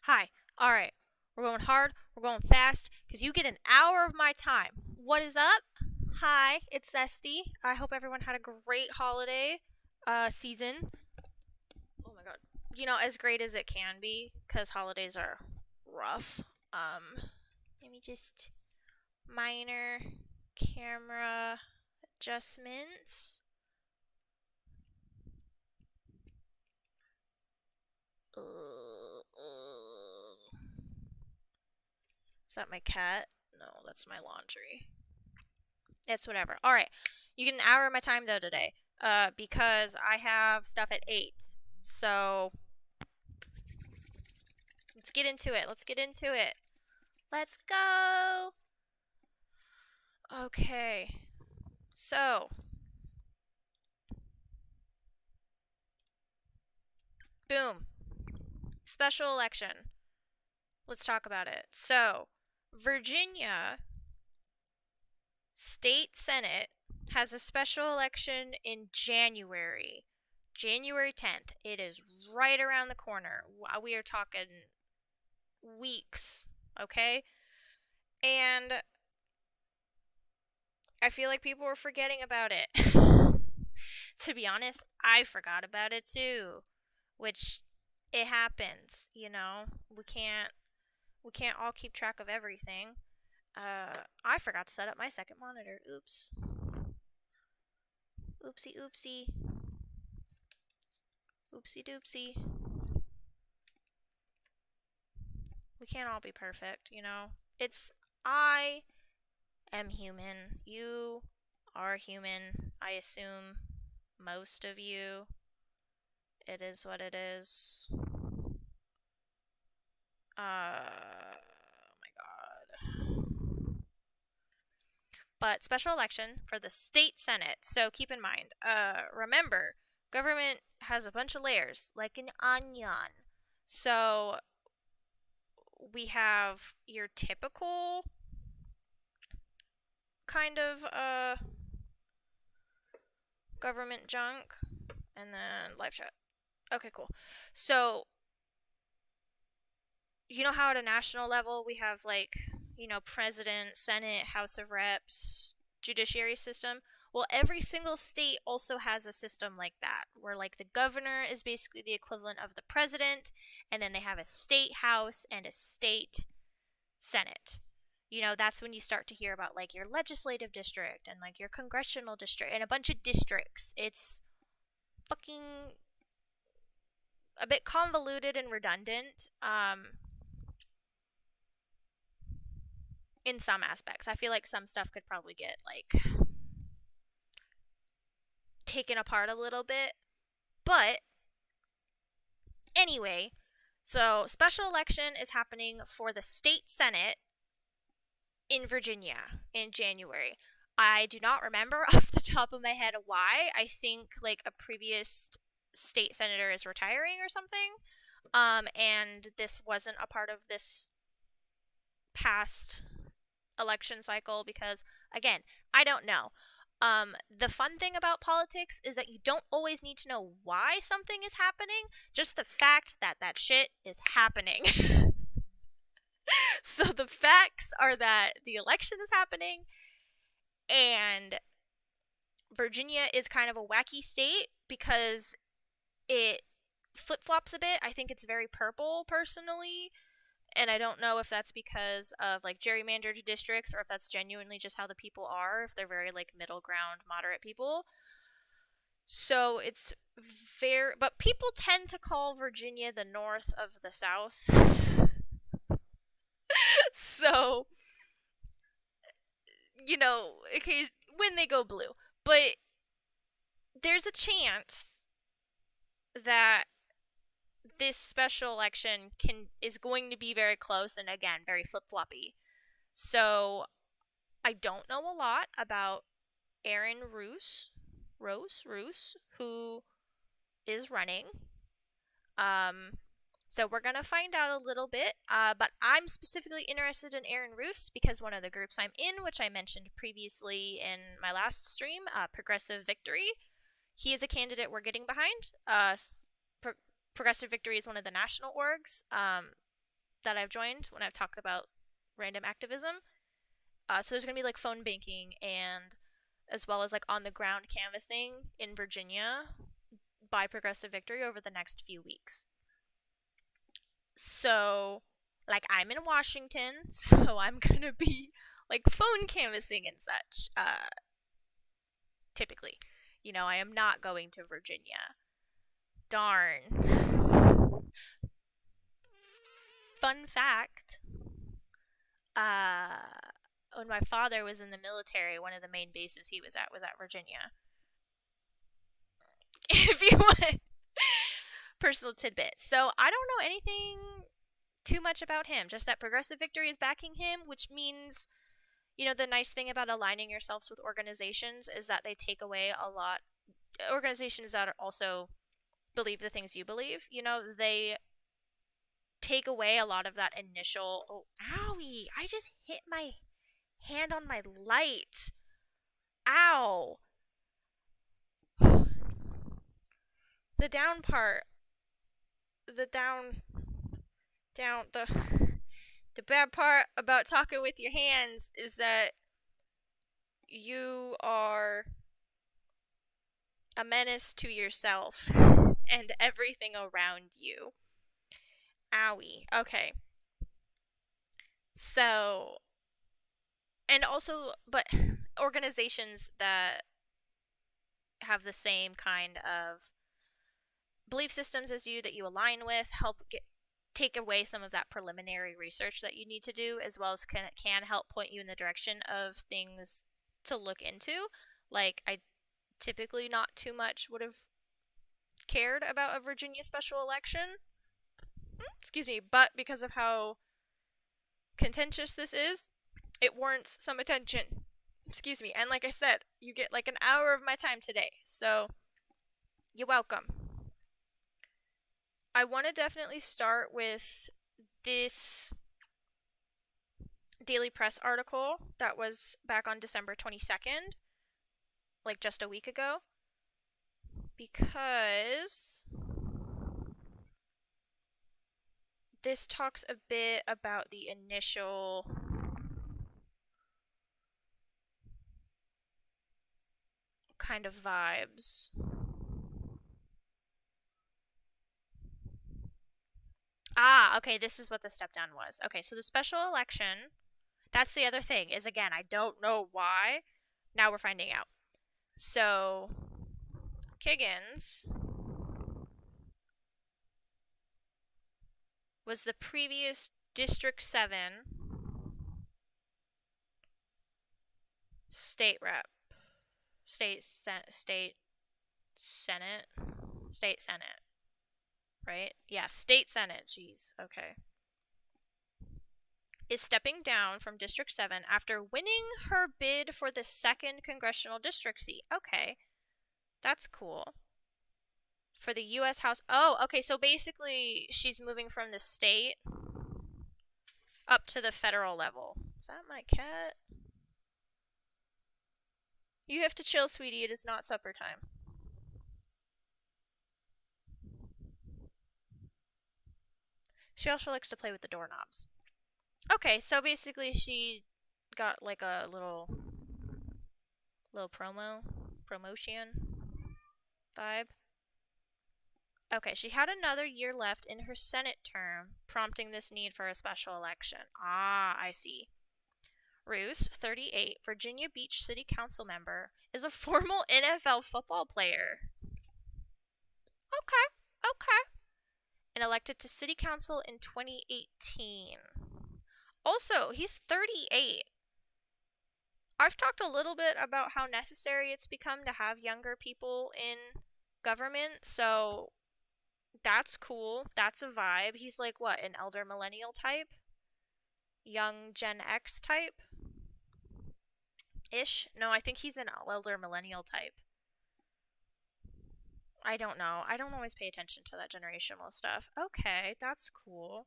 Hi. All right. We're going hard. We're going fast because you get an hour of my time. What is up? Hi, it's Zesty. I hope everyone had a great holiday season. Oh my god. As great as it can be because holidays are rough. Let me just minor camera adjustments. Is that my cat? No, that's my laundry. It's whatever. All right. You get an hour of my time though today. Because I have stuff at 8. So let's get into it. Let's go. Okay. So boom. Special election. Let's talk about it. So, Virginia State Senate has a special election in January. January 10th. It is right around the corner. We are talking weeks, okay? And I feel like people were forgetting about it. To be honest, I forgot about it too. Which it happens, We can't all keep track of everything. I forgot to set up my second monitor. Oops. Oopsie oopsie. Oopsie doopsie. We can't all be perfect, I am human. You are human. I assume most of you. It is what it is. Oh my god. But special election for the state senate. So keep in mind, remember, government has a bunch of layers, like an onion. So we have your typical kind of government junk, and then live chat. Okay, cool. So you know how at a national level we have president, senate, house of reps, judiciary system? Well, every single state also has a system like that, where the governor is basically the equivalent of the president, and then they have a state house and a state senate. That's when you start to hear about your legislative district and your congressional district and a bunch of districts. It's fucking a bit convoluted and redundant. In some aspects. I feel like some stuff could probably get taken apart a little bit. But anyway, so special election is happening for the state senate in Virginia in January. I do not remember off the top of my head why. I think a previous state senator is retiring or something. And this wasn't a part of this past election cycle because, again, I don't know. The fun thing about politics is that you don't always need to know why something is happening, just the fact that that shit is happening. So the facts are that the election is happening, and Virginia is kind of a wacky state because it flip-flops a bit. I think it's very purple, personally. And I don't know if that's because of gerrymandered districts or if that's genuinely just how the people are, if they're very middle ground, moderate people. So it's but people tend to call Virginia the north of the South. So, when they go blue. But there's a chance that this special election is going to be very close and, again, very flip-floppy. So I don't know a lot about Aaron Rouse, who is running. So we're going to find out a little bit, but I'm specifically interested in Aaron Rouse because one of the groups I'm in, which I mentioned previously in my last stream, Progressive Victory, he is a candidate we're getting behind. Progressive Victory is one of the national orgs. that I've joined when I've talked about random activism. So there's going to be like phone banking and as well as like on the ground canvassing in Virginia by Progressive Victory over the next few weeks. So, like, I'm in Washington, so I'm going to be like phone canvassing and such, typically. You know, I am not going to Virginia. Darn. Fun fact, when my father was in the military, one of the main bases he was at Virginia. If you want personal tidbit. So I don't know anything too much about him, just that Progressive Victory is backing him, which means, you know, the nice thing about aligning yourselves with organizations is that they take away a lot. Organizations that also believe the things you believe, you know, they take away a lot of that initial. Oh, owie! I just hit my hand on my light. Ow! The down part. The the bad part about talking with your hands is that you are a menace to yourself and everything around you. Owie. Okay. So, and also, but organizations that have the same kind of belief systems as you that you align with help take away some of that preliminary research that you need to do, as well as can help point you in the direction of things to look into. Like, I typically not too much would have cared about a Virginia special election. Excuse me, but because of how contentious this is, it warrants some attention. Excuse me, and like I said, you get like an hour of my time today, so you're welcome. I want to definitely start with this Daily Press article that was back on December 22nd, like just a week ago, because this talks a bit about the initial kind of vibes. Okay, this is what the step down was. Okay, so the special election, that's the other thing, is again, I don't know why. Now we're finding out. So, Kiggins was the previous District 7 state rep. State Senate. Right? Yeah, State Senate. Jeez, okay. Is stepping down from District 7 after winning her bid for the 2nd congressional district seat. Okay. That's cool. For the U.S. House. Oh, okay, so basically she's moving from the state up to the federal level. Is that my cat? You have to chill, sweetie. It is not supper time. She also likes to play with the doorknobs. Okay, so basically she got like a little promotion vibe. Okay, she had another year left in her Senate term, prompting this need for a special election. I see. Rouse, 38, Virginia Beach City Council member, is a former NFL football player. Okay. And elected to City Council in 2018. Also, he's 38. I've talked a little bit about how necessary it's become to have younger people in government, so that's cool. That's a vibe. He's like, what, an elder millennial type? Young Gen X type? Ish? No, I think he's an elder millennial type. I don't know. I don't always pay attention to that generational stuff. Okay, that's cool.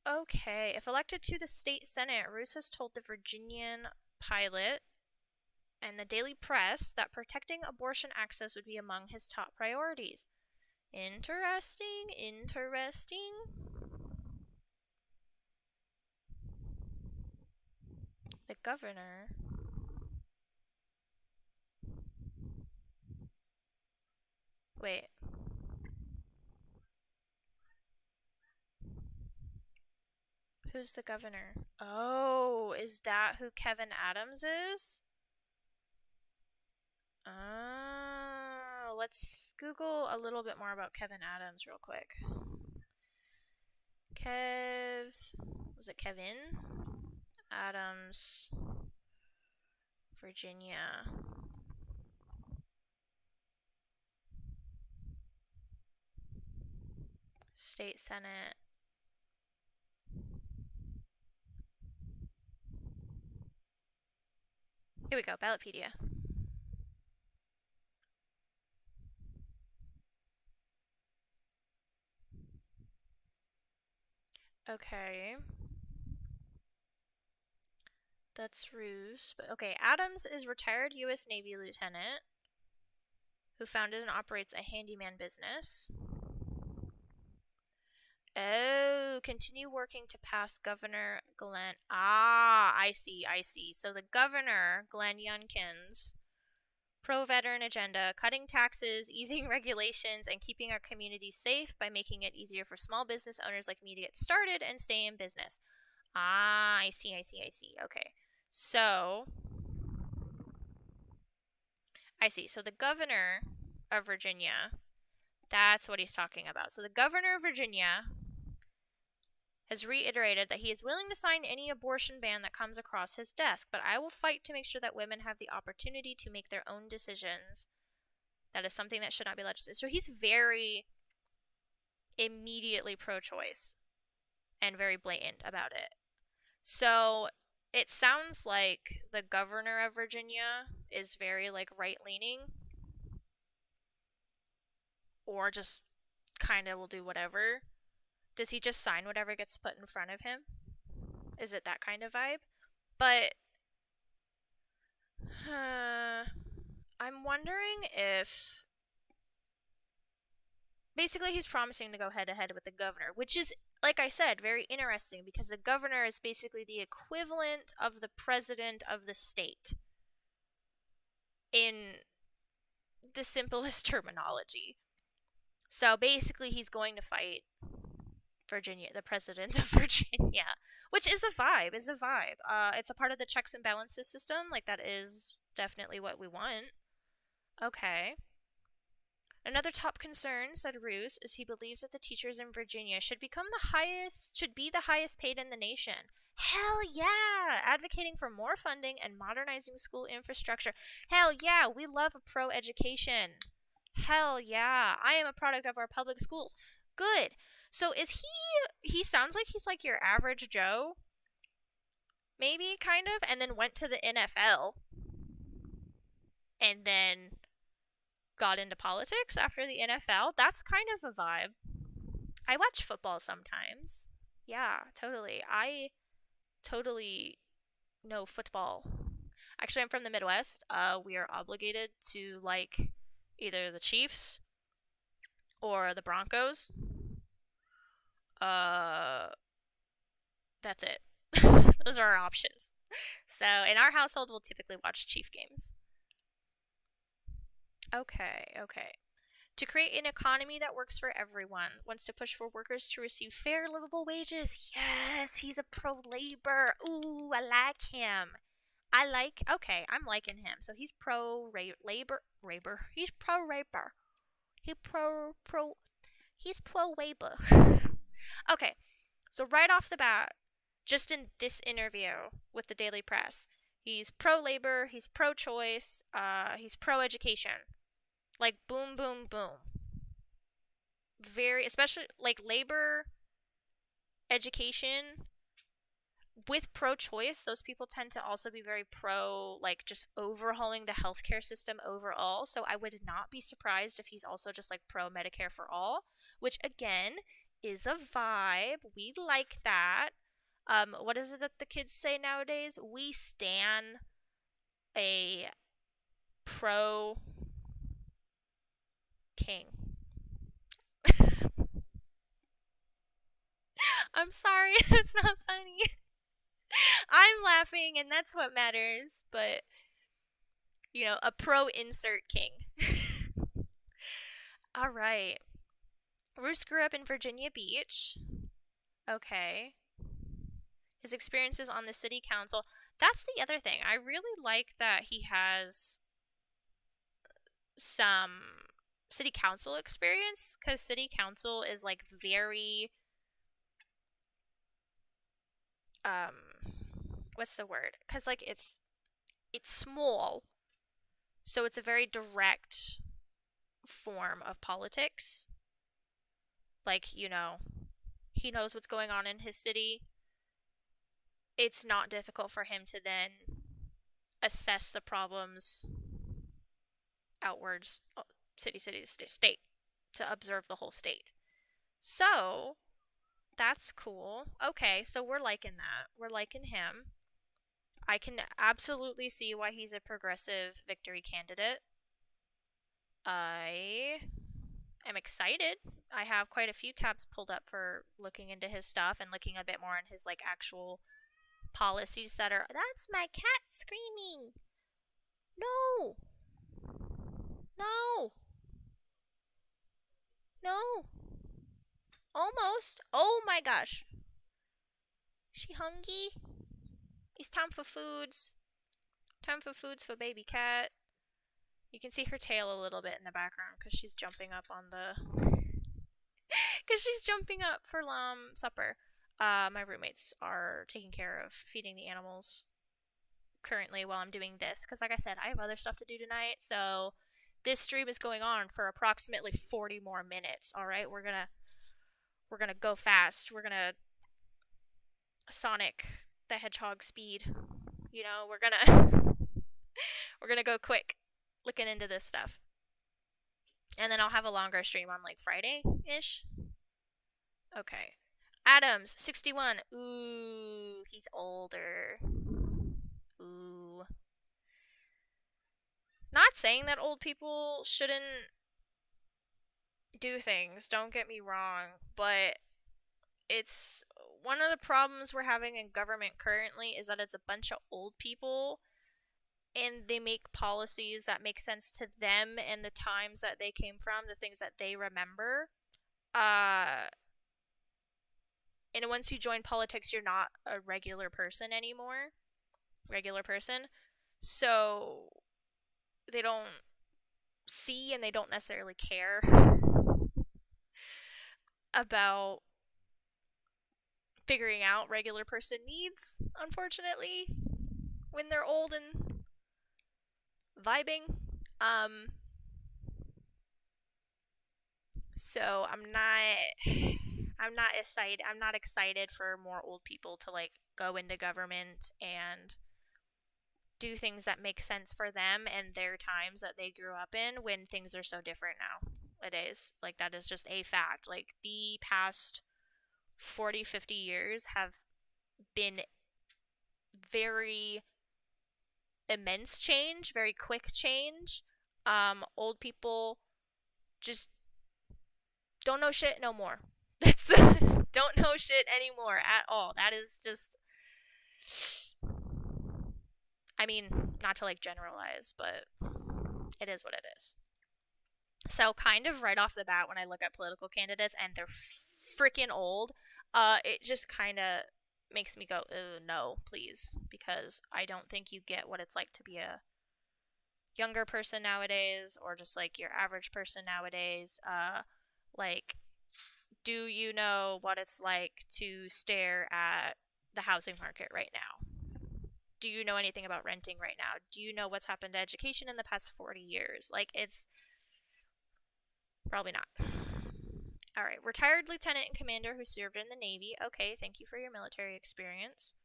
Okay, if elected to the state senate, Rouse has told the Virginian Pilot and the Daily Press that protecting abortion access would be among his top priorities. Interesting. The governor. Wait. Who's the governor? Oh, is that who Kevin Adams is? Let's Google a little bit more about Kevin Adams real quick. Was it Kevin Adams, Virginia? State Senate. Here we go, Ballotpedia. Okay. That's Rouse. But okay, Adams is retired U.S. Navy lieutenant who founded and operates a handyman business. Oh, continue working to pass Governor Glenn. Ah, I see. So the governor, Glenn Youngkin's pro-veteran agenda, cutting taxes, easing regulations, and keeping our community safe by making it easier for small business owners like me to get started and stay in business. Ah, I see. Okay. So, I see. So the governor of Virginia, that's what he's talking about. So the governor of Virginia has reiterated that he is willing to sign any abortion ban that comes across his desk, but I will fight to make sure that women have the opportunity to make their own decisions. That is something that should not be legislated. So he's very immediately pro-choice and very blatant about it. So it sounds like the governor of Virginia is very like right-leaning or just kind of will do whatever. Does he just sign whatever gets put in front of him? Is it that kind of vibe? But I'm wondering if basically he's promising to go head to head with the governor, which is, like I said, very interesting because the governor is basically the equivalent of the president of the state in the simplest terminology. So basically he's going to fight Virginia, the president of Virginia, which is a vibe. It's a part of the checks and balances system. Like, that is definitely what we want. Okay. Another top concern, said Rouse, is he believes that the teachers in Virginia should be the highest paid in the nation. Hell yeah! Advocating for more funding and modernizing school infrastructure. Hell yeah, we love a pro-education. Hell yeah, I am a product of our public schools. Good. So is he sounds like he's like your average Joe, maybe, kind of, and then went to the NFL and then got into politics after the NFL. That's kind of a vibe. I watch football sometimes. Yeah, totally. I totally know football. Actually, I'm from the Midwest. We are obligated to like either the Chiefs or the Broncos. That's it. Those are our options. So in our household, we'll typically watch Chief games. Okay. To create an economy that works for everyone, wants to push for workers to receive fair, livable wages. Yes, he's a pro-labor. Ooh, I like him. Okay, I'm liking him. So he's pro-labor. He's pro-labor. He's pro-labor. Okay, so right off the bat, just in this interview with the Daily Press, he's pro-labor, he's pro-choice, he's pro-education. Like, boom, boom, boom. Especially, like, labor, education, with pro-choice, those people tend to also be very pro, like, just overhauling the healthcare system overall. So I would not be surprised if he's also just, like, pro-Medicare for all, which, again, is a vibe. We like that. What is it that the kids say nowadays? We stan a pro king. I'm sorry, it's not funny. I'm laughing, and that's what matters. But, a pro insert king. All right. Roose grew up in Virginia Beach. Okay. His experiences on the city council. That's the other thing. I really like that he has some city council experience, because city council is like very what's the word? Because like it's small, so it's a very direct form of politics. Like, he knows what's going on in his city. It's not difficult for him to then assess the problems outwards, city, state, to observe the whole state. So, that's cool. Okay, so we're liking that. We're liking him. I can absolutely see why he's a progressive victory candidate. I am excited. I have quite a few tabs pulled up for looking into his stuff and looking a bit more on his like actual policies that are. That's my cat screaming. No. No. No. Almost. Oh my gosh. She hungry? It's time for foods. Time for foods for baby cat. You can see her tail a little bit in the background because she's jumping up on the. Because she's jumping up for supper. My roommates are taking care of feeding the animals currently while I'm doing this. Because, like I said, I have other stuff to do tonight. So this stream is going on for approximately 40 more minutes. All right, we're gonna go fast. We're gonna Sonic the Hedgehog speed. We're gonna go quick looking into this stuff. And then I'll have a longer stream on like Friday-ish. Okay. Adams, 61. Ooh, he's older. Ooh. Not saying that old people shouldn't do things, don't get me wrong, but it's one of the problems we're having in government currently is that it's a bunch of old people and they make policies that make sense to them and the times that they came from, the things that they remember. And once you join politics, you're not a regular person anymore. So they don't see and they don't necessarily care about figuring out regular person needs, unfortunately, when they're old and vibing. So I'm not excited for more old people to like go into government and do things that make sense for them and their times that they grew up in when things are so different nowadays. Like, that is just a fact. Like, the past 40, 50 years have been very immense change, very quick change. Old people just don't know shit no more. That's the don't know shit anymore at all. That is just, I mean, not to like generalize, but it is what it is. So kind of right off the bat when I look at political candidates and they're freaking old, it just kind of makes me go, no, please, because I don't think you get what it's like to be a younger person nowadays or just like your average person nowadays. Like, do you know what it's like to stare at the housing market right now? Do you know anything about renting right now? Do you know what's happened to education in the past 40 years? Like, it's probably not. All right, retired lieutenant and commander who served in the Navy. Okay, thank you for your military experience.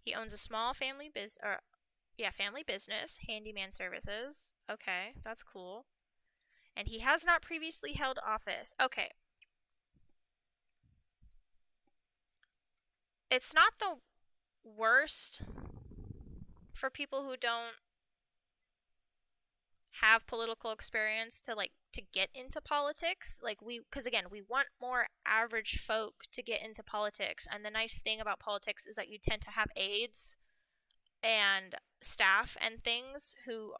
He owns a small family business, handyman services. Okay, that's cool. And he has not previously held office. Okay. It's not the worst for people who don't have political experience to get into politics. Like because again, we want more average folk to get into politics. And the nice thing about politics is that you tend to have aides and staff and things who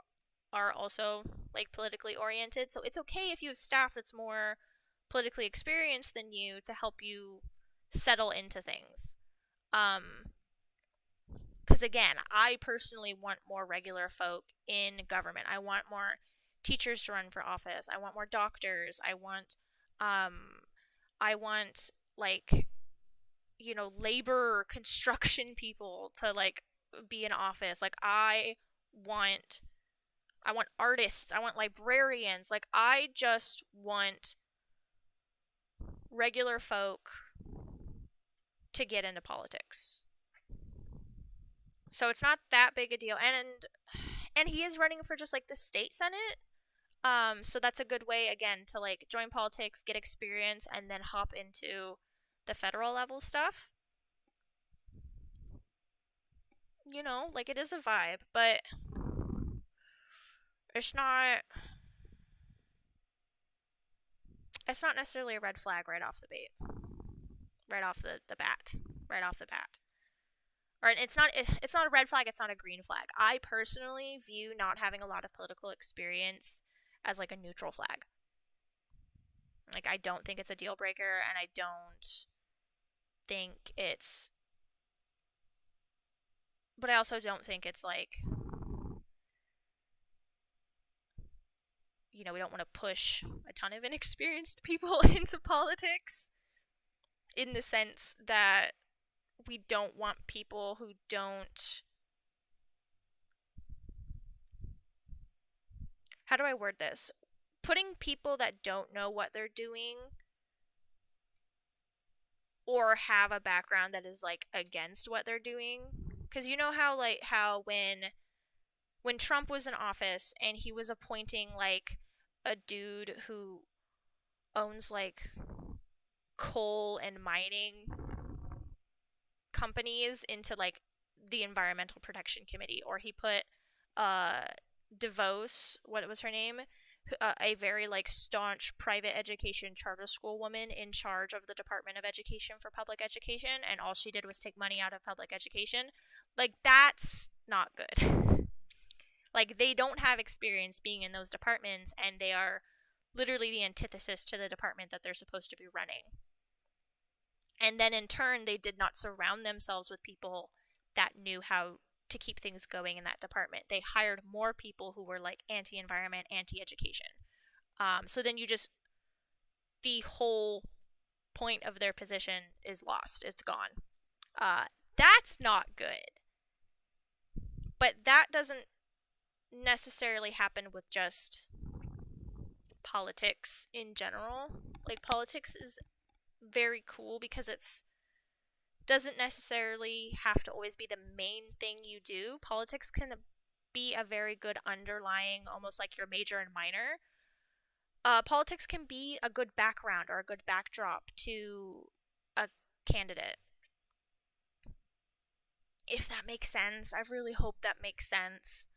are also like politically oriented. So it's okay if you have staff that's more politically experienced than you to help you settle into things. Because again, I personally want more regular folk in government. I want more teachers to run for office. I want more doctors. I want like, labor construction people to like be in office. Like I want artists. I want librarians. Like I just want regular folk to get into politics. So it's not that big a deal. And he is running for just like the state senate. So that's a good way again to like join politics, get experience, and then hop into the federal level stuff. Like it is a vibe, but it's not necessarily a red flag right off the bat. Right off the bat. Right off the bat. Or it's not a red flag, it's not a green flag. I personally view not having a lot of political experience as like a neutral flag. Like I don't think it's a deal breaker, and I don't think it's but I also don't think it's like we don't want to push a ton of inexperienced people into politics, in the sense that we don't want people who don't. How do I word this? Putting people that don't know what they're doing or have a background that is like against what they're doing. Because how when Trump was in office and he was appointing like a dude who owns like coal and mining companies into like the Environmental Protection Committee, or he put DeVos, what was her name, a very like staunch private education charter school woman, in charge of the Department of Education for public education, and all she did was take money out of public education. Like that's not good. Like they don't have experience being in those departments, and they are literally the antithesis to the department that they're supposed to be running. And then in turn, they did not surround themselves with people that knew how to keep things going in that department. They hired more people who were like anti-environment, anti-education. So then the whole point of their position is lost. It's gone. That's not good. But that doesn't necessarily happen with just politics in general. Like politics is very cool because it's doesn't necessarily have to always be the main thing you do. Politics can be a very good underlying, almost like your major and minor. Politics can be a good background or a good backdrop to a candidate. If that makes sense. I really hope that makes sense.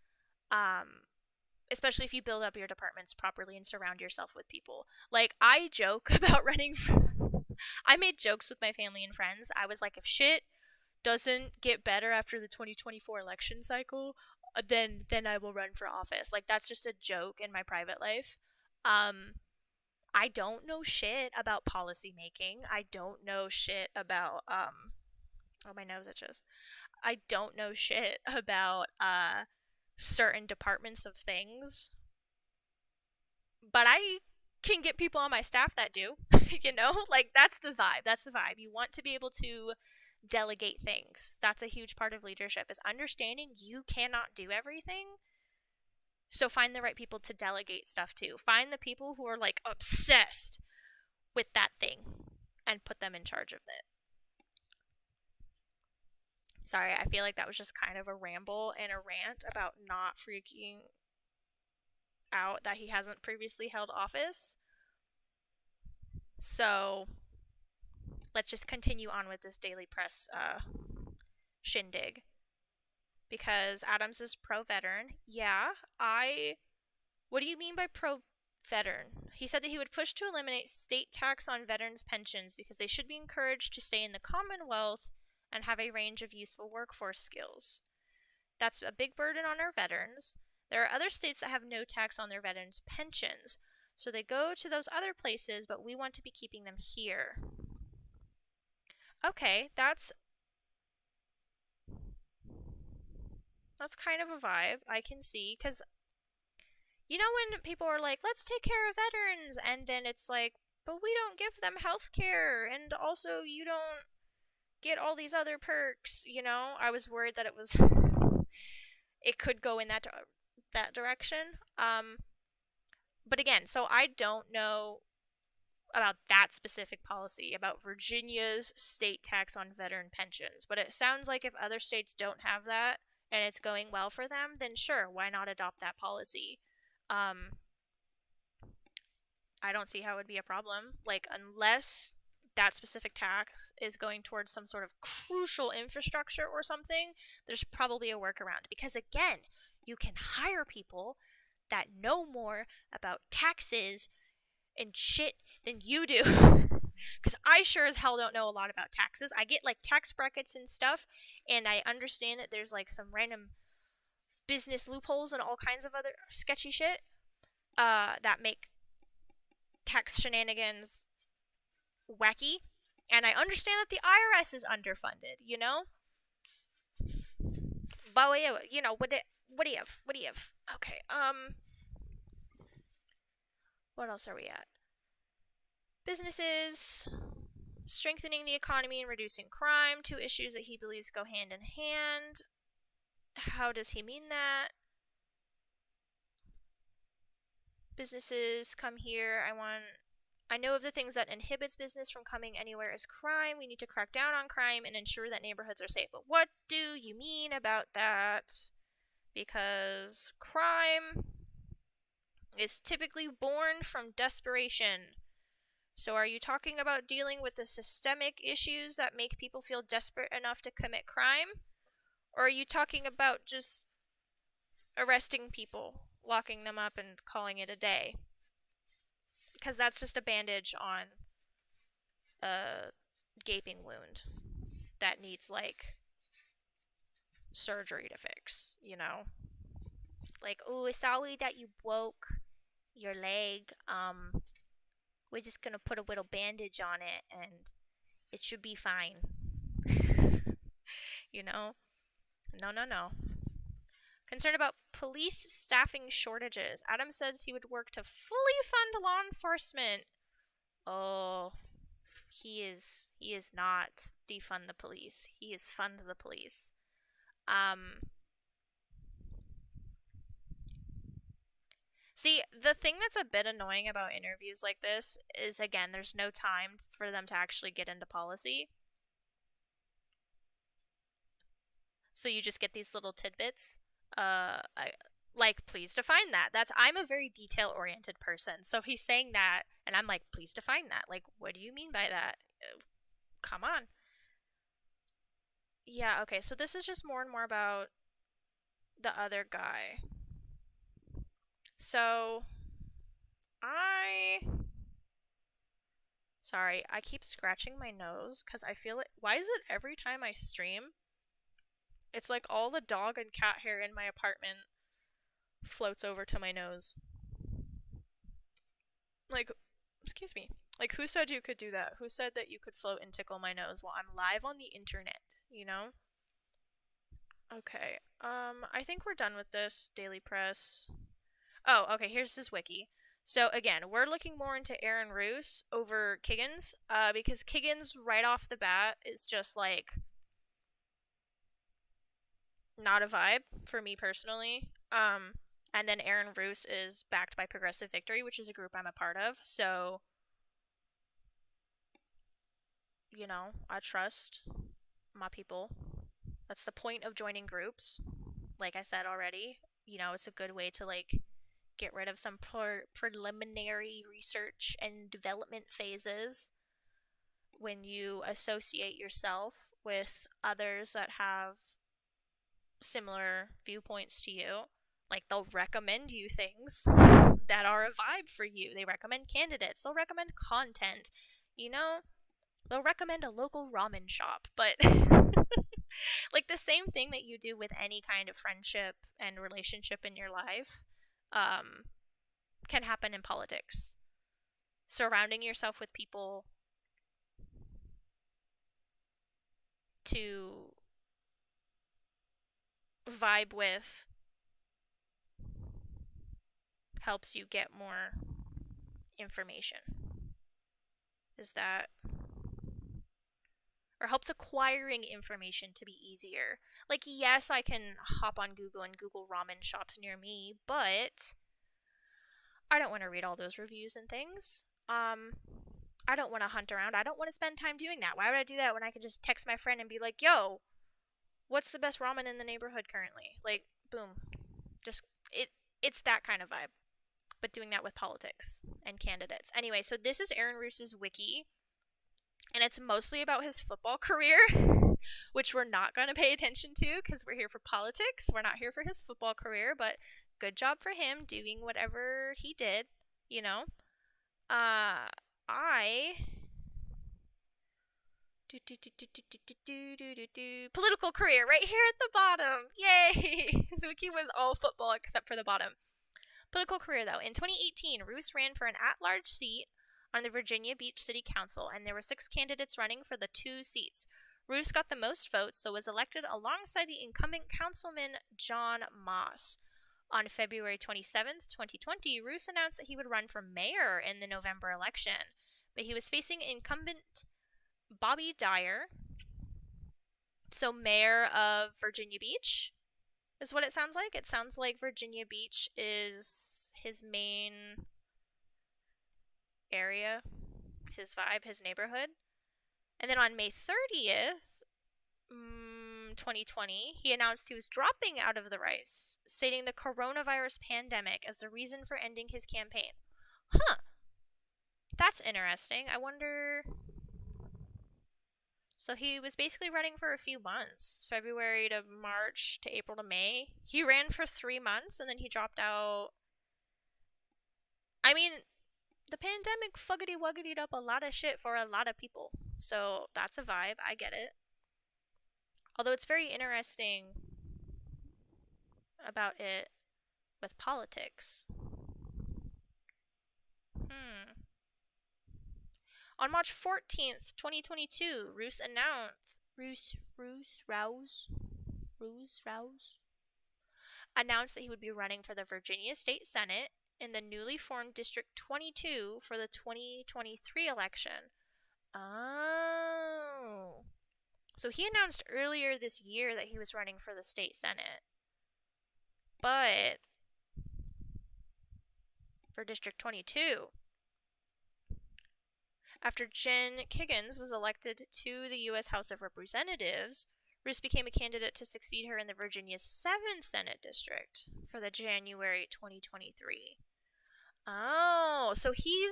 Especially if you build up your departments properly and surround yourself with people. Like, I joke about running I made jokes with my family and friends. I was like, if shit doesn't get better after the 2024 election cycle, then I will run for office. Like, that's just a joke in my private life. I don't know shit about policy making. I don't know shit about oh, my nose itches. I don't know shit about certain departments of things. But I can get people on my staff that do. Like that's the vibe. You want to be able to delegate things. That's a huge part of leadership, is understanding you cannot do everything. So find the right people to delegate stuff to. Find the people who are like obsessed with that thing and put them in charge of it. Sorry, I feel like that was just kind of a ramble and a rant about not freaking out that he hasn't previously held office. So let's just continue on with this Daily Press shindig. Because Adams is pro-veteran. Yeah, I What do you mean by pro-veteran? He said that he would push to eliminate state tax on veterans' pensions because they should be encouraged to stay in the Commonwealth and have a range of useful workforce skills. That's a big burden on our veterans. There are other states that have no tax on their veterans' pensions, so they go to those other places, but we want to be keeping them here. Okay, that's kind of a vibe I can see, because you know when people are like, let's take care of veterans, and then it's like, but we don't give them health care, and also you don't get all these other perks, you know? I was worried that it could go in that direction. But again, so I don't know about that specific policy about Virginia's state tax on veteran pensions, but it sounds like if other states don't have that and it's going well for them, then sure, why not adopt that policy? I don't see how it would be a problem. Like, unless that specific tax is going towards some sort of crucial infrastructure or something, there's probably a workaround. Because again, you can hire people that know more about taxes and shit than you do. Because I sure as hell don't know a lot about taxes. I get like tax brackets and stuff, and I understand that there's like some random business loopholes and all kinds of other sketchy shit that make tax shenanigans wacky. And I understand that the IRS is underfunded, you know? But you know, what do you have? What do you have? Okay, what else are we at? Businesses, strengthening the economy and reducing crime, two issues that he believes go hand in hand. How does he mean that? Businesses come here. I know of the things that inhibits business from coming anywhere is crime. We need to crack down on crime and ensure that neighborhoods are safe. But what do you mean about that? Because crime is typically born from desperation. So are you talking about dealing with the systemic issues that make people feel desperate enough to commit crime? Or are you talking about just arresting people, locking them up, and calling it a day? Because that's just a bandage on a gaping wound that needs, like, surgery to fix, you know? Like, oh, sorry that you broke your leg. We're just gonna put a little bandage on it and it should be fine. You know? No, no, no. Concerned about police staffing shortages. Adam says he would work to fully fund law enforcement. Oh, he is not defund the police. He is fund the police. See, the thing that's a bit annoying about interviews like this is, again, there's no time for them to actually get into policy. So you just get these little tidbits. Please define that. I'm a very detail-oriented person. So he's saying that, and I'm like, please define that. Like, what do you mean by that? Come on. Yeah, okay, so this is just more and more about the other guy. So, Sorry, I keep scratching my nose because I feel it. Why is it every time I stream, it's like all the dog and cat hair in my apartment floats over to my nose? Like, excuse me. Like, who said you could do that? Who said that you could float and tickle my nose while I'm live on the internet, you know? Okay, I think we're done with this Daily Press. Oh, okay, here's his wiki. So again, we're looking more into Aaron Rouse over Kiggins, because Kiggins right off the bat is just like not a vibe for me personally. And then Aaron Rouse is backed by Progressive Victory, which is a group I'm a part of. So, you know, I trust my people. That's the point of joining groups. Like I said already, you know, it's a good way to like get rid of some preliminary research and development phases when you associate yourself with others that have similar viewpoints to you. Like, they'll recommend you things that are a vibe for you. They recommend candidates. They'll recommend content. You know, they'll recommend a local ramen shop. But, like, the same thing that you do with any kind of friendship and relationship in your life can happen in politics. Surrounding yourself with people to vibe with helps you get more information. Is that, or helps acquiring information to be easier. Like, yes, I can hop on Google and Google ramen shops near me, but I don't want to read all those reviews and things. I don't want to hunt around. I don't want to spend time doing that. Why would I do that when I could just text my friend and be like, yo, what's the best ramen in the neighborhood currently? Like, boom. Just, it's that kind of vibe. But doing that with politics and candidates. Anyway, so this is Aaron Roos's wiki, and it's mostly about his football career, which we're not going to pay attention to because we're here for politics. We're not here for his football career, but good job for him doing whatever he did, you know. Political career right here at the bottom. Yay! His wiki was all football except for the bottom. Political career, though. In 2018, Rouse ran for an at-large seat on the Virginia Beach City Council, and there were 6 candidates running for the 2 seats. Rouse got the most votes, so was elected alongside the incumbent councilman John Moss. On February 27th, 2020, Rouse announced that he would run for mayor in the November election, but he was facing incumbent Bobby Dyer, so mayor of Virginia Beach, is what it sounds like. It sounds like Virginia Beach is his main area, his vibe, his neighborhood. And then on May 30th, 2020, he announced he was dropping out of the race, citing the coronavirus pandemic as the reason for ending his campaign. Huh. That's interesting. I wonder... So he was basically running for a few months, February to March to April to May. He ran for 3 months and then he dropped out. I mean, the pandemic fuggity-wuggitied up a lot of shit for a lot of people. So that's a vibe. I get it. Although it's very interesting about it with politics. On March 14th, 2022, Rouse announced that he would be running for the Virginia State Senate in the newly formed District 22 for the 2023 election. Oh. So he announced earlier this year that he was running for the state senate. But for District 22, after Jen Kiggins was elected to the U.S. House of Representatives, Rouse became a candidate to succeed her in the Virginia 7th Senate District for the January 2023. Oh, so he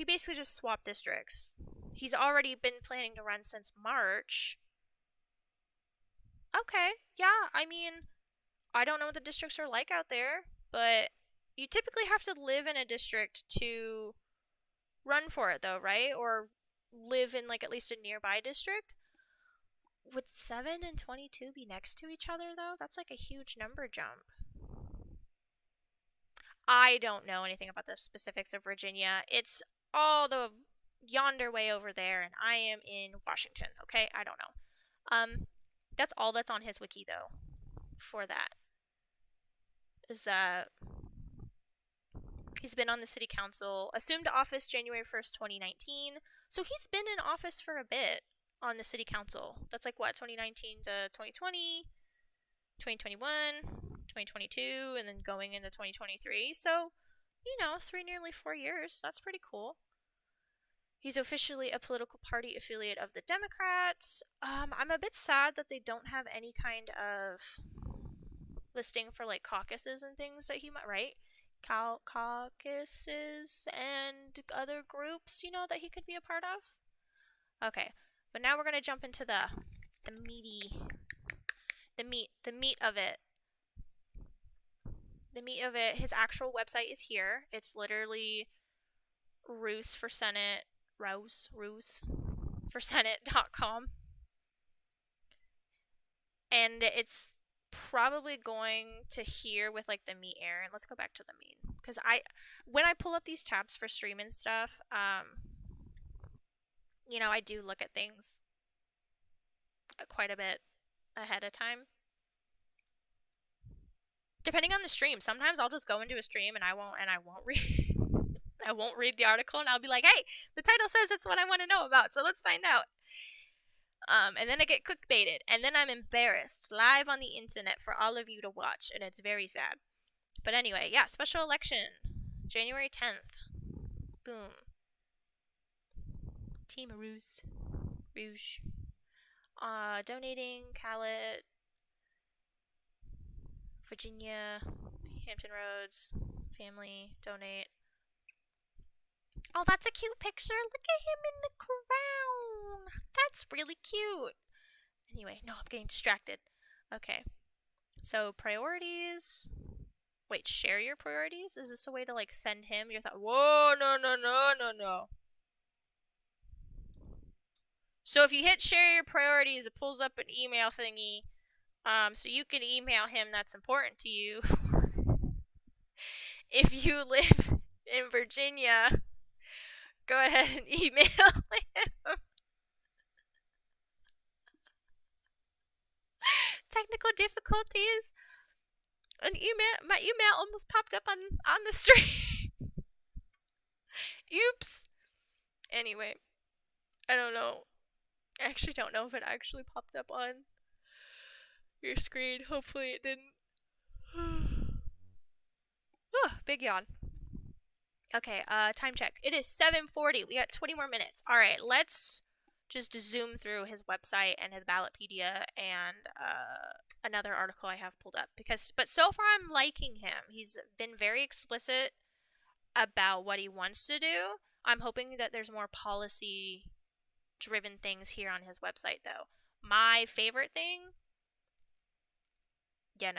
basically just swapped districts. He's already been planning to run since March. Okay, yeah, I mean, I don't know what the districts are like out there, but you typically have to live in a district to run for it, though, right? Or live in, like, at least a nearby district. Would 7 and 22 be next to each other, though? That's like a huge number jump. I don't know anything about the specifics of Virginia. It's all the yonder way over there, and I am in Washington, okay? I don't know. That's all that's on his wiki, though, for that. Is that he's been on the city council, assumed office January 1st, 2019. So he's been in office for a bit on the city council. That's like, what, 2019 to 2020, 2021, 2022, and then going into 2023. So, you know, nearly 4 years. That's pretty cool. He's officially a political party affiliate of the Democrats. I'm a bit sad that they don't have any kind of listing for, like, caucuses and things that he might, right? Caucuses and other groups, you know, that he could be a part of. Okay, but now we're gonna jump into the meat of it. The meat of it, his actual website is here. It's literally Rouse for Senate, Rouse for Senate.com. And it's probably going to here with like the meat Aaron. Let's go back to the meat. Because when I pull up these tabs for stream and stuff, you know, I do look at things quite a bit ahead of time. Depending on the stream, sometimes I'll just go into a stream and I won't read I won't read the article, and I'll be like, hey, the title says it's what I want to know about, so let's find out. And then I get clickbaited, and then I'm embarrassed live on the internet for all of you to watch, and it's very sad. But anyway, yeah, special election, January 10th. Boom. Team Rouge. Donating, Khaled, Virginia, Hampton Roads, family, donate. Oh, that's a cute picture. Look at him in the crown. That's really cute. Anyway, no, I'm getting distracted. Okay. So, priorities. Wait, share your priorities? Is this a way to, like, send him your thought? Whoa, no. So, if you hit share your priorities, it pulls up an email thingy. So you can email him that's important to you. If you live in Virginia, go ahead and email him. Technical difficulties. My email almost popped up on the stream. Oops. Anyway, I don't know. I actually don't know if it actually popped up on your screen. Hopefully it didn't. Big yawn. Okay, time check. It is 7:40. We got 20 more minutes. All right, let's just zoom through his website and his Ballotpedia and another article I have pulled up but so far I'm liking him. He's been very explicit about what he wants to do. I'm hoping that there's more policy driven things here on his website though. My favorite thing, I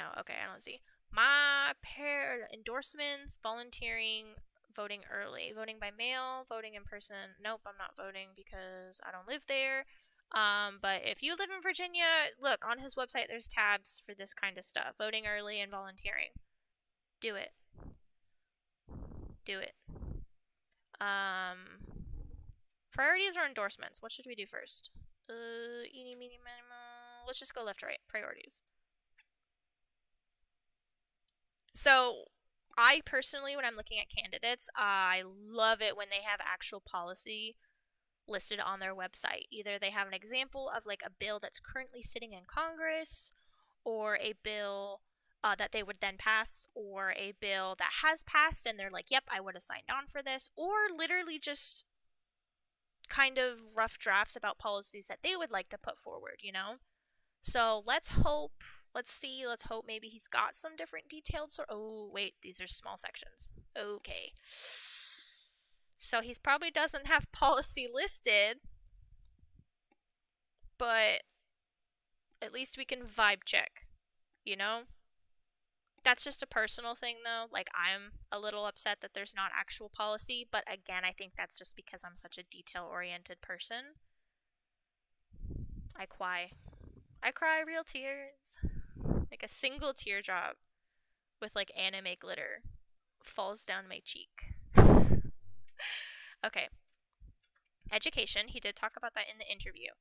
don't see. My pair endorsements, volunteering, voting early, voting by mail, voting in person. Nope, I'm not voting because I don't live there. But if you live in Virginia, look, on his website there's tabs for this kind of stuff. Voting early and volunteering. Do it. Priorities or endorsements? What should we do first? Eeny, meeny, miny, moe. Let's just go left to right. Priorities. So, I personally, when I'm looking at candidates, I love it when they have actual policy listed on their website. Either they have an example of like a bill that's currently sitting in Congress, or a bill that they would then pass, or a bill that has passed and they're like, yep, I would have signed on for this, or literally just kind of rough drafts about policies that they would like to put forward, you know? So let's hope maybe he's got some different detailed oh, wait, these are small sections. Okay. So he probably doesn't have policy listed, but at least we can vibe check, you know? That's just a personal thing, though. Like, I'm a little upset that there's not actual policy, but again, I think that's just because I'm such a detail-oriented person. I cry real tears. Like a single teardrop with, like, anime glitter falls down my cheek. Okay. Education. He did talk about that in the interview.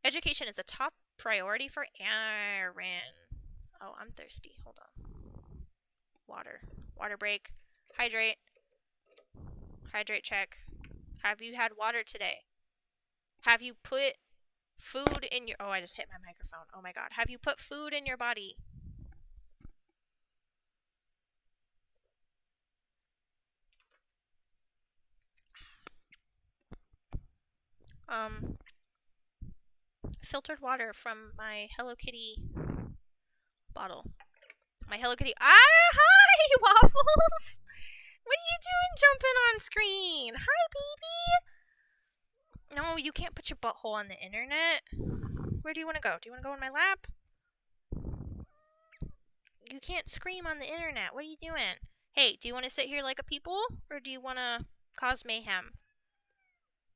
Education is a top priority for Aaron. Oh, I'm thirsty. Hold on. Water break. Hydrate check. Have you had water today? Have you put food in your... Oh, I just hit my microphone. Oh my god. Have you put food in your body? Filtered water from my Hello Kitty bottle. My Hello Kitty... Ah, hi, Waffles! What are you doing jumping on screen? Hi, baby! No, you can't put your butthole on the internet. Where do you want to go? Do you want to go in my lap? You can't scream on the internet. What are you doing? Hey, do you want to sit here like a people, or do you want to cause mayhem?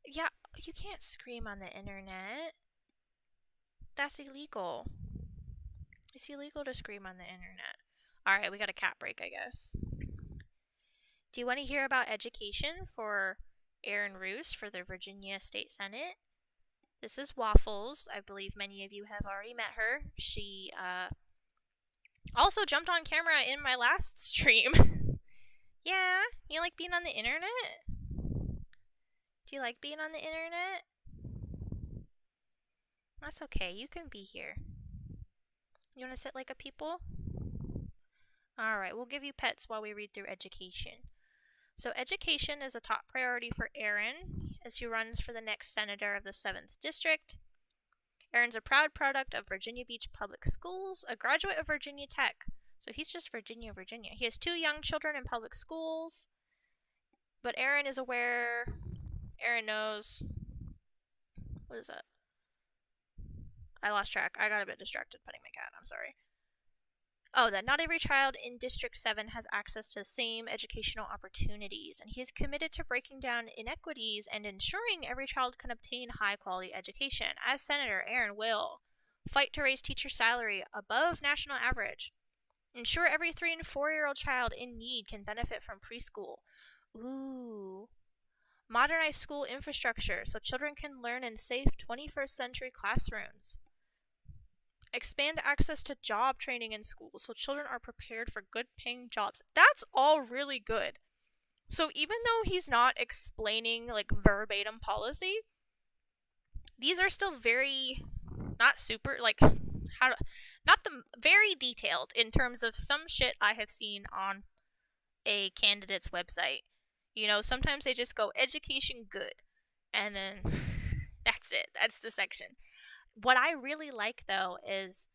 Yeah, you can't scream on the internet. That's illegal. It's illegal to scream on the internet. Alright, we got a cat break, I guess. Do you want to hear about education for Erin Rouse for the Virginia State Senate? This is Waffles. I believe many of you have already met her. She also jumped on camera in my last stream. Yeah, you like being on the internet? Do you like being on the internet? That's okay, you can be here. You want to sit like a people? Alright, we'll give you pets while we read through education. So education is a top priority for Erin as she runs for the next senator of the 7th District. Erin's a proud product of Virginia Beach Public Schools, a graduate of Virginia Tech. So he's just Virginia. He has 2 young children in public schools. But Erin is aware. Erin knows. What is that? I lost track. I got a bit distracted petting my cat. I'm sorry. Oh, that not every child in District 7 has access to the same educational opportunities, and he is committed to breaking down inequities and ensuring every child can obtain high-quality education. As Senator, Erin will fight to raise teacher salary above national average, ensure every 3- and 4-year-old child in need can benefit from preschool. Ooh. Modernize school infrastructure so children can learn in safe 21st century classrooms. Expand access to job training in schools so children are prepared for good paying jobs. That's all really good. So even though he's not explaining like verbatim policy, these are still very not super like very detailed in terms of some shit I have seen on a candidate's website. You know, sometimes they just go education good and then that's it. That's the section. What I really like, though, is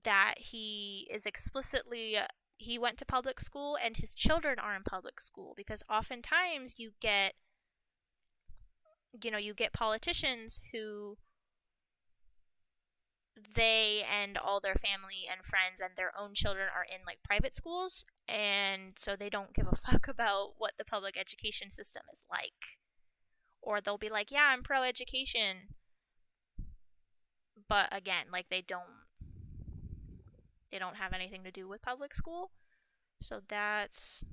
that he is explicitly, he went to public school and his children are in public school, because oftentimes you get politicians who they and all their family and friends and their own children are in, like, private schools, and so they don't give a fuck about what the public education system is like. Or they'll be like, yeah, I'm pro-education, but again, like they don't have anything to do with public school. So that's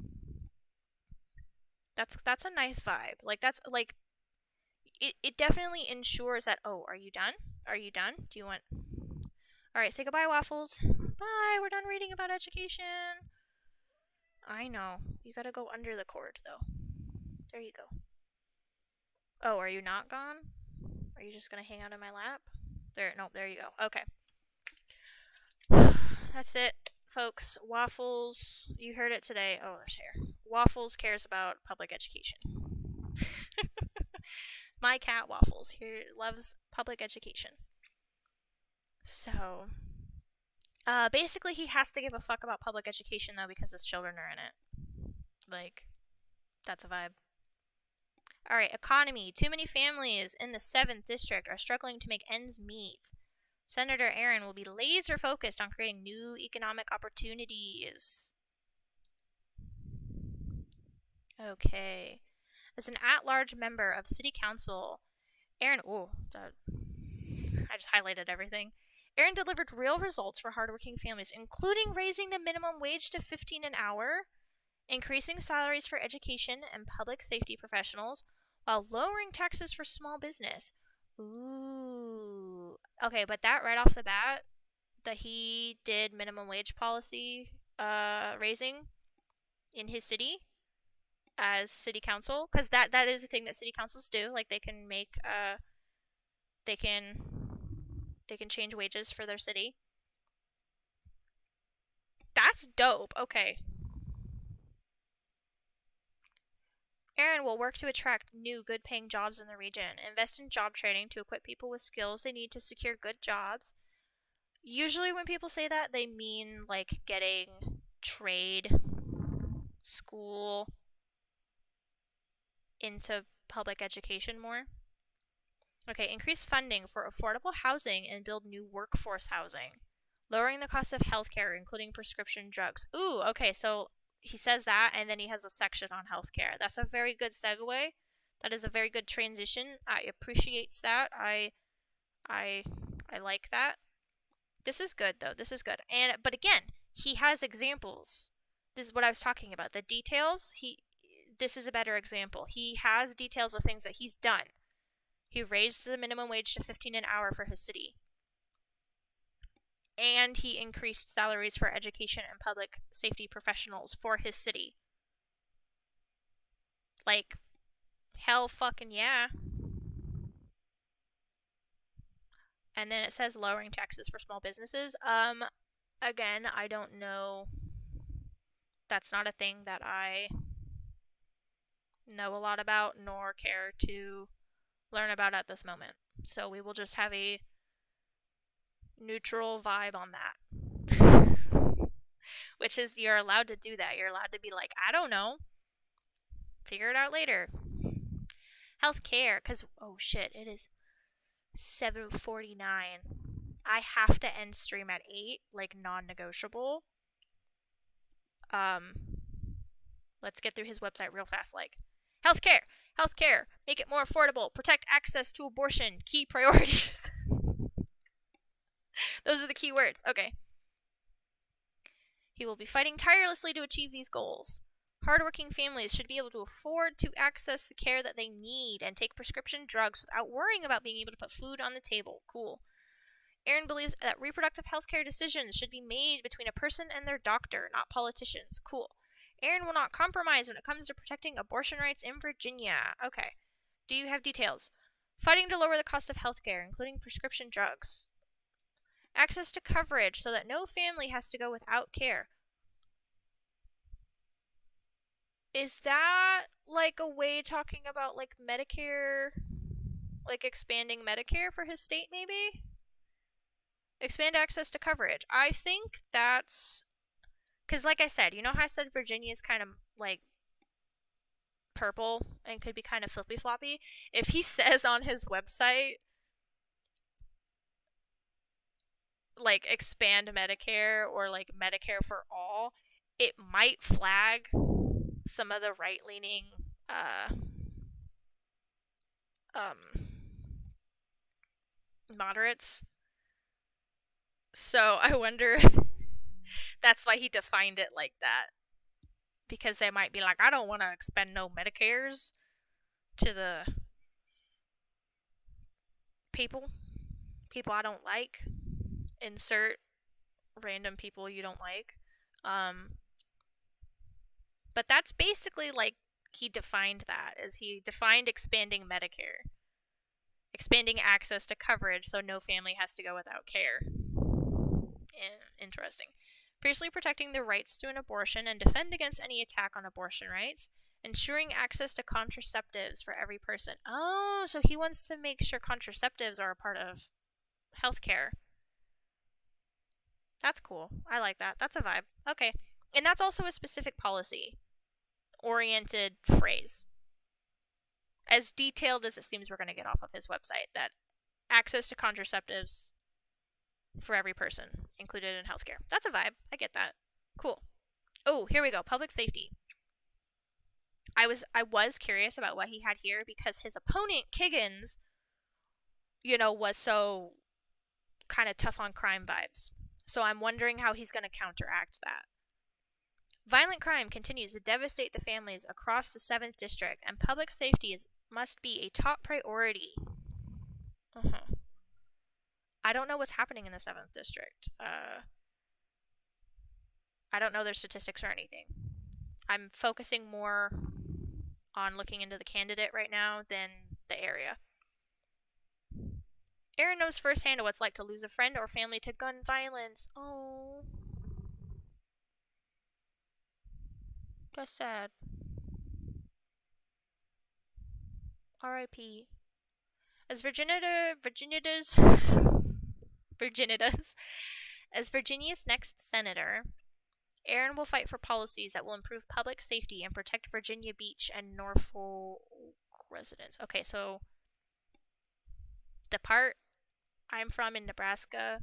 a nice vibe. Like that's like it definitely ensures that, oh, are you done? Are you done? Do you want Alright, say goodbye, Waffles. Bye, we're done reading about education. I know. You gotta go under the cord though. There you go. Oh, are you not gone? Are you just gonna hang out in my lap? There you go. Okay. That's it, folks. Waffles, you heard it today. Oh, there's hair. Waffles cares about public education. My cat Waffles here loves public education. So, basically he has to give a fuck about public education though because his children are in it. Like, that's a vibe. Alright, economy. Too many families in the 7th district are struggling to make ends meet. Senator Erin will be laser focused on creating new economic opportunities. Okay. As an at-large member of City Council, Erin... I just highlighted everything. Erin delivered real results for hardworking families, including raising the minimum wage to $15 an hour, increasing salaries for education and public safety professionals, while lowering taxes for small business. Ooh. Okay, but that right off the bat, that he did minimum wage policy raising in his city as city council, because that is the thing that city councils do. Like they can make they can change wages for their city. That's dope. Okay. Erin will work to attract new, good-paying jobs in the region, invest in job training to equip people with skills they need to secure good jobs. Usually when people say that, they mean, like, getting trade, school, into public education more. Okay, increase funding for affordable housing and build new workforce housing. Lowering the cost of healthcare, including prescription drugs. Ooh, okay, so he says that, and then he has a section on healthcare. That's a very good segue. That is a very good transition. I appreciates that. I I like that. This is good though. This is good. But again, he has examples. This is what I was talking about. The details, this is a better example. He has details of things that he's done. He raised the minimum wage to 15 an hour for his city. And he increased salaries for education and public safety professionals for his city. Like, hell fucking yeah. And then it says lowering taxes for small businesses. Again, I don't know. That's not a thing that I know a lot about nor care to learn about at this moment. So we will just have a neutral vibe on that. Which is, you're allowed to do that. You're allowed to be like, I don't know. Figure it out later. Healthcare, because, oh shit, it is 7:49. I have to end stream at 8, like non-negotiable. Let's get through his website real fast. Like, healthcare, make it more affordable, protect access to abortion, key priorities. Those are the key words. Okay. He will be fighting tirelessly to achieve these goals. Hardworking families should be able to afford to access the care that they need and take prescription drugs without worrying about being able to put food on the table. Cool. Aaron believes that reproductive healthcare decisions should be made between a person and their doctor, not politicians. Cool. Aaron will not compromise when it comes to protecting abortion rights in Virginia. Okay. Do you have details? Fighting to lower the cost of healthcare, including prescription drugs. Access to coverage so that no family has to go without care. Is that like a way talking about like Medicare, like expanding Medicare for his state maybe? Expand access to coverage. I think that's because, like I said, you know how I said Virginia is kind of like purple and could be kind of flippy floppy? If he says on his website, like, expand Medicare or like Medicare for all, it might flag some of the right leaning, moderates. So I wonder if that's why he defined it like that. Because they might be like, I don't want to expend no Medicares to the people I don't like. Insert random people you don't like. But that's basically like he defined that, as he defined expanding Medicare. Expanding access to coverage so no family has to go without care. Interesting. Fiercely protecting the rights to an abortion and defend against any attack on abortion rights. Ensuring access to contraceptives for every person. Oh, so he wants to make sure contraceptives are a part of healthcare. That's cool. I like that. That's a vibe. Okay. And that's also a specific policy-oriented phrase. As detailed as it seems we're going to get off of his website, that access to contraceptives for every person included in healthcare. That's a vibe. I get that. Cool. Oh, here we go. Public safety. I was curious about what he had here because his opponent, Kiggins, was so kind of tough on crime vibes. So I'm wondering how he's going to counteract that. Violent crime continues to devastate the families across the 7th District, and public safety must be a top priority. I don't know what's happening in the 7th District. I don't know their statistics or anything. I'm focusing more on looking into the candidate right now than the area. Aaron knows firsthand what it's like to lose a friend or family to gun violence. Oh. That's sad. R.I.P. As Virginia does, as Virginia's next senator, Aaron will fight for policies that will improve public safety and protect Virginia Beach and Norfolk residents. Okay, so the part I'm from in Nebraska,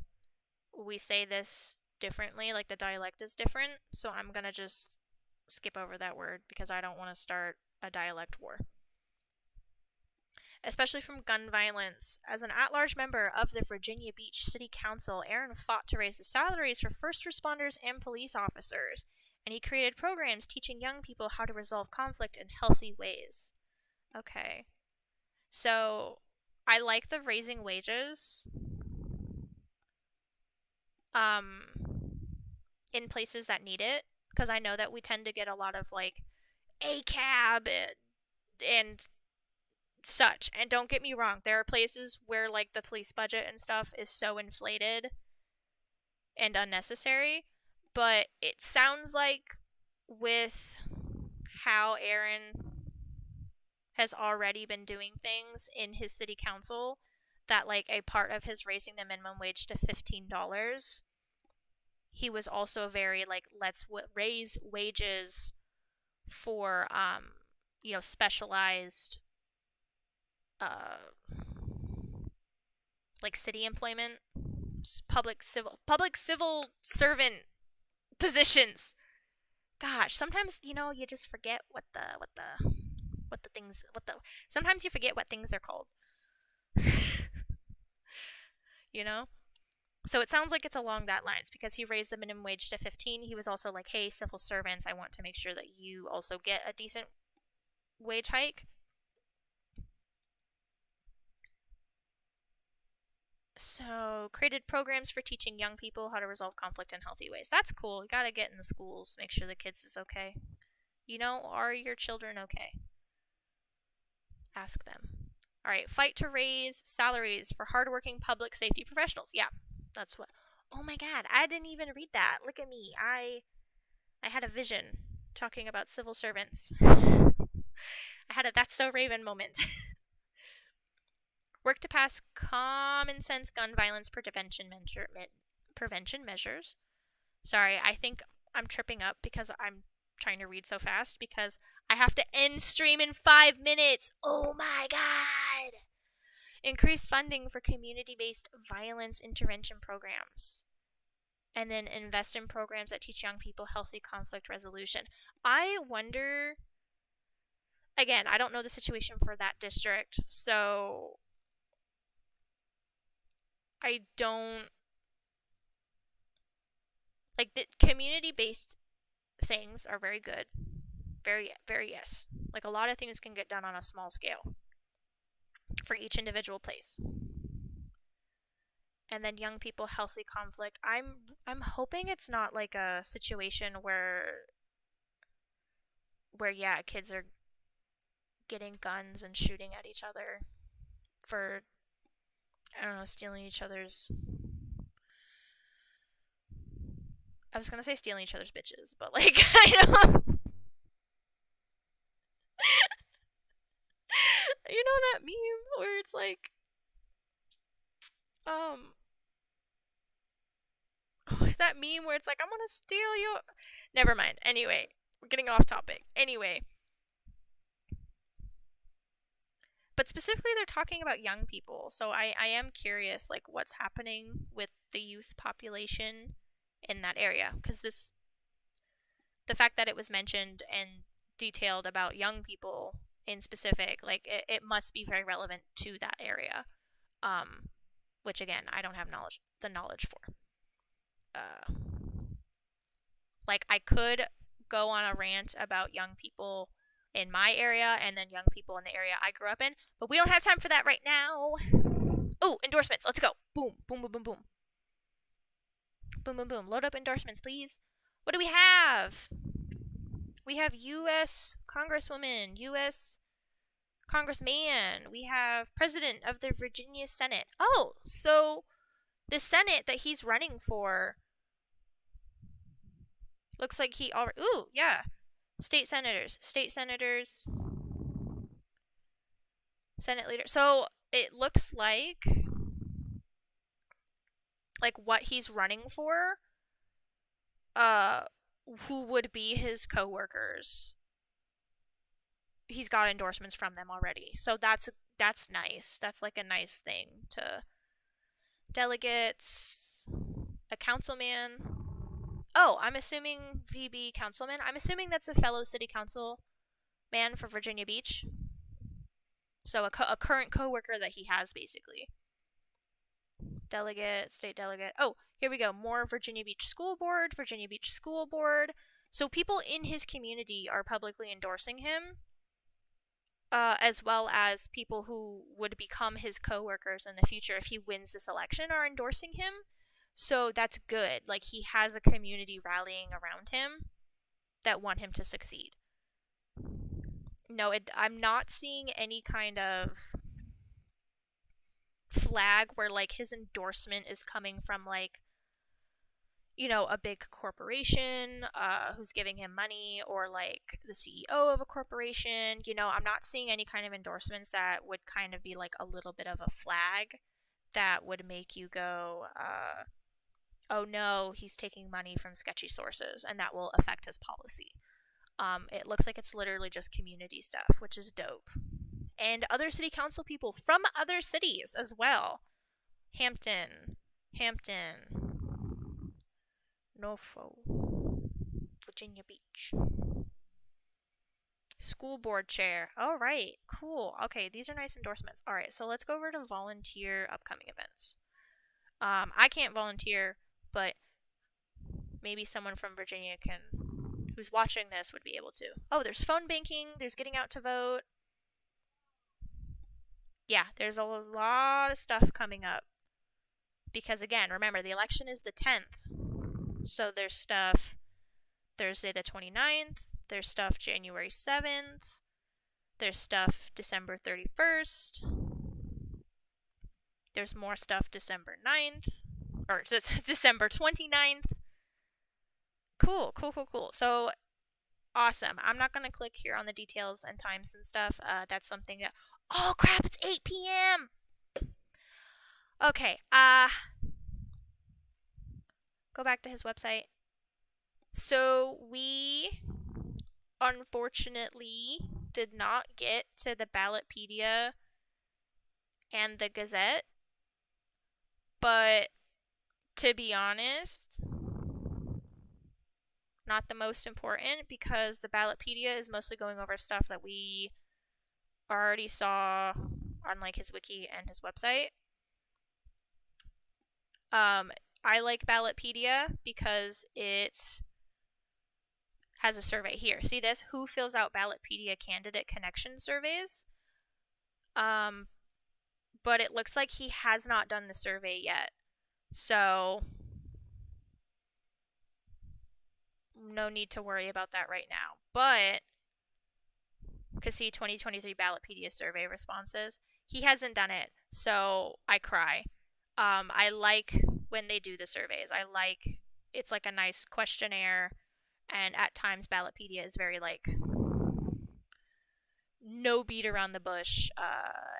we say this differently, like the dialect is different, so I'm gonna just skip over that word because I don't want to start a dialect war. Especially from gun violence. As an at large member of the Virginia Beach City Council, Aaron fought to raise the salaries for first responders and police officers, and he created programs teaching young people how to resolve conflict in healthy ways. Okay. So, I like the raising wages um in places that need it, because I know that we tend to get a lot of like ACAB and such. And don't get me wrong, there are places where like the police budget and stuff is so inflated and unnecessary, but it sounds like with how Aaron has already been doing things in his city council, that like a part of his raising the minimum wage to $15, he was also very like, let's raise wages for specialized like city employment, public civil servant positions. Gosh, sometimes you just forget what the things what the sometimes you forget what things are called. you know? So it sounds like it's along that lines, because he raised the minimum wage to 15. He was also like, "Hey, civil servants, I want to make sure that you also get a decent wage hike." So, created programs for teaching young people how to resolve conflict in healthy ways. That's cool. You gotta get in the schools, make sure the kids is okay. Are your children okay? Ask them. All right, fight to raise salaries for hardworking public safety professionals. Yeah, that's what. Oh my God, I didn't even read that. Look at me. I had a vision talking about civil servants. I had a "that's so Raven" moment. Work to pass common sense gun violence prevention measures. Sorry, I think I'm tripping up because I'm trying to read so fast, because I have to end stream in 5 minutes. Oh my God. Increase funding for community-based violence intervention programs. And then invest in programs that teach young people healthy conflict resolution. I wonder, again, I don't know the situation for that district, so I don't like the community-based things are very good. Very, very yes. Like a lot of things can get done on a small scale for each individual place. And then young people healthy conflict. I'm hoping it's not like a situation where yeah, kids are getting guns and shooting at each other for, I don't know, stealing each other's, I was gonna say stealing each other's bitches, but like I don't that meme where it's like um that meme where it's like, I'm gonna steal you. Never mind. Anyway, we're getting off topic. Anyway, but specifically they're talking about young people, so I am curious like what's happening with the youth population in that area, because the fact that it was mentioned and detailed about young people in specific, like it must be very relevant to that area, which again I don't have the knowledge for. Like I could go on a rant about young people in my area and then young people in the area I grew up in, but we don't have time for that right now. Oh, endorsements. Let's go. Boom, boom, boom, boom, boom. Boom, boom, boom. Load up endorsements, please. What do we have? We have U.S. Congresswoman, U.S. Congressman. We have President of the Virginia Senate. Oh, so the Senate that he's running for looks like he already. Ooh, yeah. State senators. Senate leader. So it looks like what he's running for, who would be his coworkers, he's got endorsements from them already. So that's nice. That's like a nice thing to delegates. a councilman. Oh, I'm assuming VB councilman. I'm assuming that's a fellow city council man for Virginia Beach. So a current coworker that he has, basically. Delegate, state delegate. Oh, here we go. More Virginia Beach School Board, Virginia Beach School Board. So people in his community are publicly endorsing him, as well as people who would become his coworkers in the future if he wins this election are endorsing him. So that's good. Like, he has a community rallying around him that want him to succeed. No, I'm not seeing any kind of flag where, like, his endorsement is coming from, like, you know, a big corporation who's giving him money, or like the CEO of a corporation. You know, I'm not seeing any kind of endorsements that would kind of be like a little bit of a flag that would make you go, oh no, he's taking money from sketchy sources, and that will affect his policy. It looks like it's literally just community stuff, which is dope. And other city council people from other cities as well. Hampton, Norfolk, Virginia Beach. School board chair. All right, cool. Okay, these are nice endorsements. All right, so let's go over to volunteer upcoming events. I can't volunteer, but maybe someone from Virginia who's watching this would be able to. Oh, there's phone banking. There's getting out to vote. Yeah, there's a lot of stuff coming up. Because again, remember, the election is the 10th. So there's stuff Thursday the 29th. There's stuff January 7th. There's stuff December 31st. There's more stuff December 9th. Or December 29th. Cool. So, awesome. I'm not going to click here on the details and times and stuff. That's something that... Oh, crap, it's 8 p.m. Okay, go back to his website. So, we unfortunately did not get to the Ballotpedia and the Gazette. But, to be honest, not the most important, because the Ballotpedia is mostly going over stuff that we already saw on, like, his wiki and his website. I like Ballotpedia because it has a survey here. See this? Who fills out Ballotpedia candidate connection surveys? But it looks like he has not done the survey yet. So, no need to worry about that right now. But, because see, 2023 Ballotpedia survey responses, he hasn't done it, so I cry. I like when they do the surveys. It's like a nice questionnaire, and at times Ballotpedia is very, like, no beat around the bush,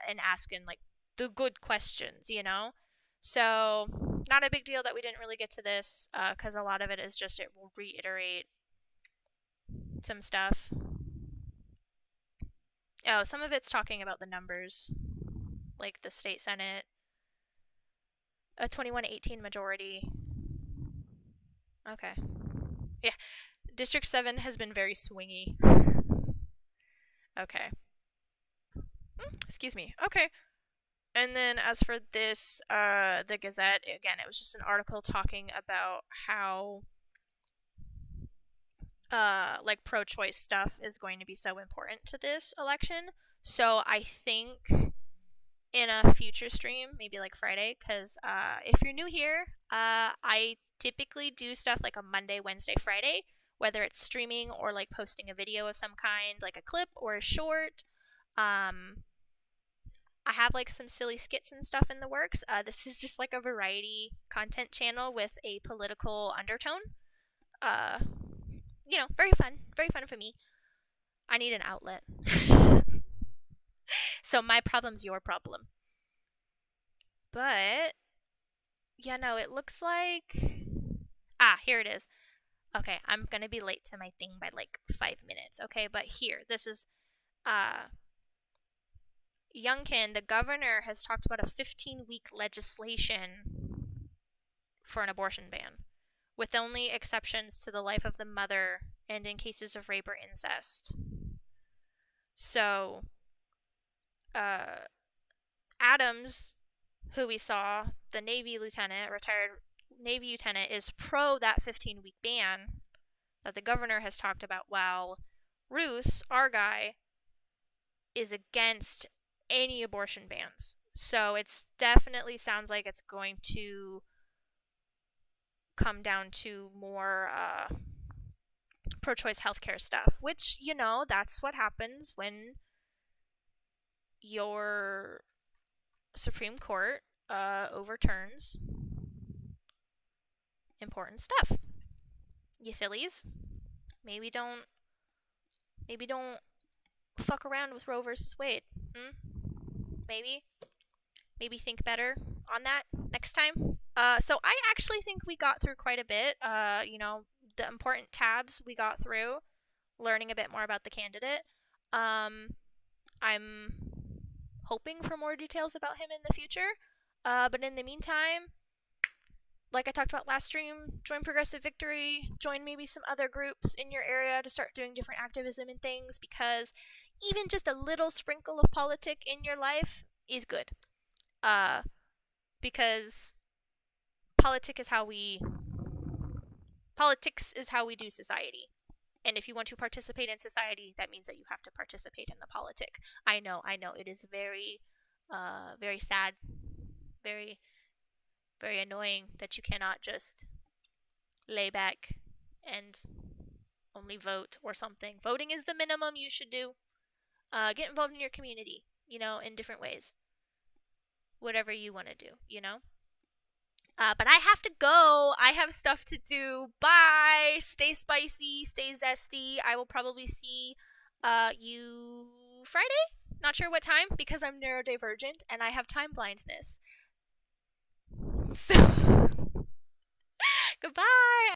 and asking, like, the good questions, you know? So, not a big deal that we didn't really get to this, because a lot of it is just, it will reiterate some stuff. Oh, some of it's talking about the numbers, like the state senate, a 21-18 majority. Okay. Yeah, District 7 has been very swingy. Okay. Excuse me. Okay. And then as for this, the Gazette, again, it was just an article talking about how, like, pro-choice stuff is going to be so important to this election. So I think in a future stream, maybe like Friday, because if you're new here, I typically do stuff like a Monday, Wednesday, Friday, whether it's streaming or like posting a video of some kind, like a clip or a short. I have like some silly skits and stuff in the works. This is just like a variety content channel with a political undertone. You know, very fun for me. I need an outlet. So my problem's your problem. But, yeah, no, it looks like... here it is. Okay, I'm gonna be late to my thing by like 5 minutes, okay? But here, this is, Youngkin, the governor, has talked about a 15-week legislation for an abortion ban, with only exceptions to the life of the mother and in cases of rape or incest. So, uh, Adams, who we saw, the Navy lieutenant, retired Navy lieutenant, is pro that 15-week ban that the governor has talked about, while Rouse, our guy, is against any abortion bans. So it's definitely sounds like it's going to come down to more pro-choice healthcare stuff, which, you know, that's what happens when your Supreme Court overturns important stuff. You sillies. Maybe don't fuck around with Roe versus Wade. Maybe think better on that next time. So I actually think we got through quite a bit. You know, the important tabs we got through, learning a bit more about the candidate. I'm hoping for more details about him in the future. But in the meantime, like I talked about last stream, join Progressive Victory, join maybe some other groups in your area to start doing different activism and things, because even just a little sprinkle of politic in your life is good. Because politics is how we do society. And if you want to participate in society, that means that you have to participate in the politic. I know, it is very, very sad, very, very annoying that you cannot just lay back and only vote or something. Voting is the minimum you should do. Get involved in your community, you know, in different ways. Whatever you want to do, you know? But I have to go. I have stuff to do. Bye. Stay spicy. Stay zesty. I will probably see you Friday? Not sure what time, because I'm neurodivergent and I have time blindness. So